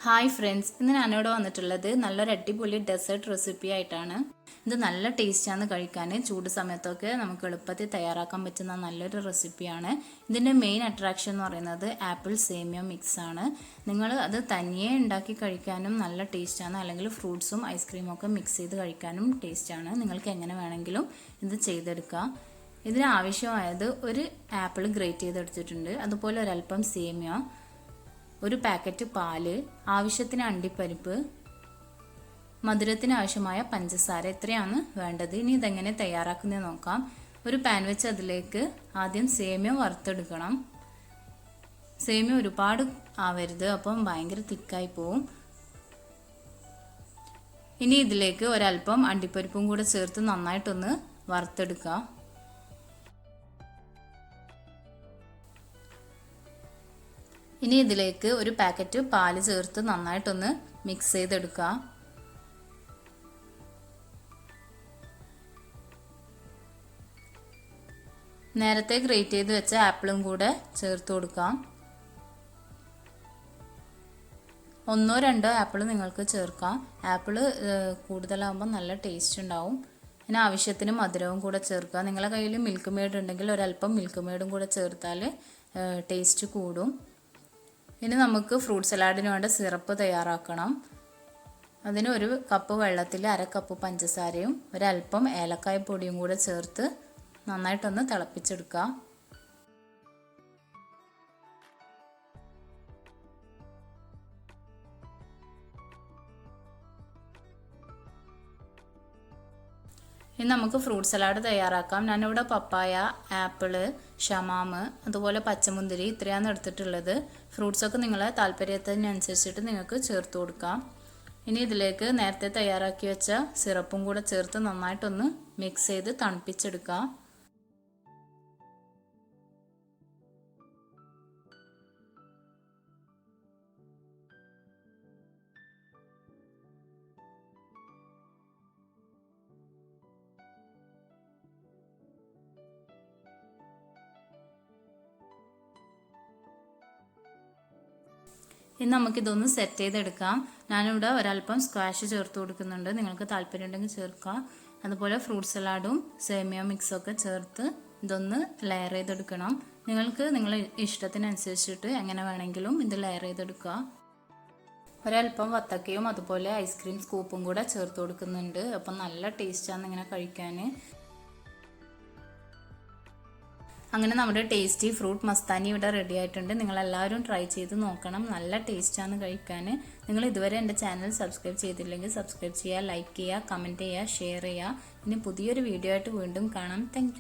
Hi friends, ഇന്ന് ഞാനിവിടെ വന്നിട്ടുള്ളത് നല്ലൊരു അടിപൊളി ഡെസേർട്ട് റെസിപ്പി ആയിട്ടാണ്. ഇത് നല്ല ടേസ്റ്റാണ് കഴിക്കാൻ. ചൂട് സമയത്തൊക്കെ നമുക്ക് എളുപ്പത്തിൽ തയ്യാറാക്കാൻ പറ്റുന്ന നല്ലൊരു റെസിപ്പിയാണ്. ഇതിൻ്റെ മെയിൻ അട്രാക്ഷൻ എന്ന് പറയുന്നത് ആപ്പിൾ സേമിയ മിക്സ് ആണ്. നിങ്ങൾ അത് തനിയെ ഉണ്ടാക്കി കഴിക്കാനും നല്ല ടേസ്റ്റാണ്, അല്ലെങ്കിൽ ഫ്രൂട്ട്സും ഐസ്ക്രീമും ഒക്കെ മിക്സ് ചെയ്ത് കഴിക്കാനും ടേസ്റ്റാണ്. നിങ്ങൾക്ക് എങ്ങനെ വേണമെങ്കിലും ഇത് ചെയ്തെടുക്കാം. ഇതിന് ആവശ്യമായത് ഒരു ആപ്പിൾ ഗ്രേറ്റ് ചെയ്തെടുത്തിട്ടുണ്ട്, അതുപോലെ ഒരല്പം സേമിയ, ഒരു പാക്കറ്റ് പാല്, ആവശ്യത്തിന് അണ്ടിപ്പരിപ്പ്, മധുരത്തിന് ആവശ്യമായ പഞ്ചസാര, ഇത്രയാണ് വേണ്ടത്. ഇനി ഇതെങ്ങനെ തയ്യാറാക്കുന്നത് നോക്കാം. ഒരു പാൻ വെച്ച് അതിലേക്ക് ആദ്യം സേമിയ വറുത്തെടുക്കണം. സേമിയ ഒരുപാട് ആവരുത്, അപ്പം ഭയങ്കര തിക്കായി പോവും. ഇനി ഇതിലേക്ക് ഒരല്പം അണ്ടിപ്പരിപ്പും കൂടെ ചേർത്ത് നന്നായിട്ടൊന്ന് വറുത്തെടുക്കുക. ഇനി ഇതിലേക്ക് ഒരു പാക്കറ്റ് പാല് ചേർത്ത് നന്നായിട്ടൊന്ന് മിക്സ് ചെയ്തെടുക്കുക. നേരത്തെ ഗ്രേറ്റ് ചെയ്ത് വെച്ച ആപ്പിളും കൂടെ ചേർത്ത് കൊടുക്കാം. 1-2 ആപ്പിൾ നിങ്ങൾക്ക് ചേർക്കാം. ആപ്പിള് കൂടുതലാകുമ്പോൾ നല്ല ടേസ്റ്റ് ഉണ്ടാവും. പിന്നെ ആവശ്യത്തിന് മധുരവും കൂടെ ചേർക്കുക. നിങ്ങളുടെ കയ്യിൽ മിൽക്ക് മെയ്ഡ് ഉണ്ടെങ്കിൽ ഒരല്പം മിൽക്ക് മെയ്ഡും കൂടെ ചേർത്താൽ ടേസ്റ്റ് കൂടും. ഇനി നമുക്ക് ഫ്രൂട്ട് സലാഡിന് വേണ്ട സിറപ്പ് തയ്യാറാക്കണം. അതിന് ഒരു കപ്പ് വെള്ളത്തിൽ 1/2 കപ്പ് പഞ്ചസാരയും ഒരല്പം ഏലക്കായ പൊടിയും കൂടെ ചേർത്ത് നന്നായിട്ടൊന്ന് തിളപ്പിച്ചെടുക്കുക. ഇനി നമുക്ക് ഫ്രൂട്ട് സലാഡ് തയ്യാറാക്കാം. ഞാനിവിടെ പപ്പായ, ആപ്പിള്, ഷമാമ്, അതുപോലെ പച്ചമുന്തിരി ഇത്രയാണ് എടുത്തിട്ടുള്ളത്. ഫ്രൂട്ട്സൊക്കെ നിങ്ങളെ താല്പര്യത്തിനനുസരിച്ചിട്ട് നിങ്ങൾക്ക് ചേർത്ത് കൊടുക്കാം. ഇനി ഇതിലേക്ക് നേരത്തെ തയ്യാറാക്കി വെച്ച സിറപ്പും കൂടെ ചേർത്ത് നന്നായിട്ടൊന്ന് മിക്സ് ചെയ്ത് തണുപ്പിച്ചെടുക്കാം. ഇനി നമുക്കിതൊന്ന് സെറ്റ് ചെയ്തെടുക്കാം. ഞാനിവിടെ ഒരല്പം സ്ക്വാഷ് ചേർത്ത് കൊടുക്കുന്നുണ്ട്, നിങ്ങൾക്ക് താല്പര്യം ഉണ്ടെങ്കിൽ ചേർക്കാം. അതുപോലെ ഫ്രൂട്ട് സലാഡും സേമിയ മിക്സൊക്കെ ചേർത്ത് ഇതൊന്ന് ലെയർ ചെയ്തെടുക്കണം. നിങ്ങൾക്ക് നിങ്ങളുടെ ഇഷ്ടത്തിനനുസരിച്ചിട്ട് എങ്ങനെ വേണമെങ്കിലും ഇത് ലെയർ ചെയ്തെടുക്കുക. ഒരല്പം വത്തക്കയും അതുപോലെ ഐസ്ക്രീം സ്കൂപ്പും കൂടെ ചേർത്ത് കൊടുക്കുന്നുണ്ട്. അപ്പം നല്ല ടേസ്റ്റാണ് ഇങ്ങനെ കഴിക്കാൻ. അങ്ങനെ നമ്മുടെ ടേസ്റ്റി ഫ്രൂട്ട് മസ്താനി ഇവിടെ റെഡി ആയിട്ടുണ്ട്. നിങ്ങളെല്ലാവരും ട്രൈ ചെയ്ത് നോക്കണം, നല്ല ടേസ്റ്റാണ് കഴിക്കാൻ. നിങ്ങൾ ഇതുവരെ എൻ്റെ ചാനൽ സബ്സ്ക്രൈബ് ചെയ്തില്ലെങ്കിൽ സബ്സ്ക്രൈബ് ചെയ്യുക, ലൈക്ക് ചെയ്യുക, കമൻറ്റ് ചെയ്യുക, ഷെയർ ചെയ്യുക. ഇനി പുതിയൊരു വീഡിയോ ആയിട്ട് വീണ്ടും കാണാം. താങ്ക്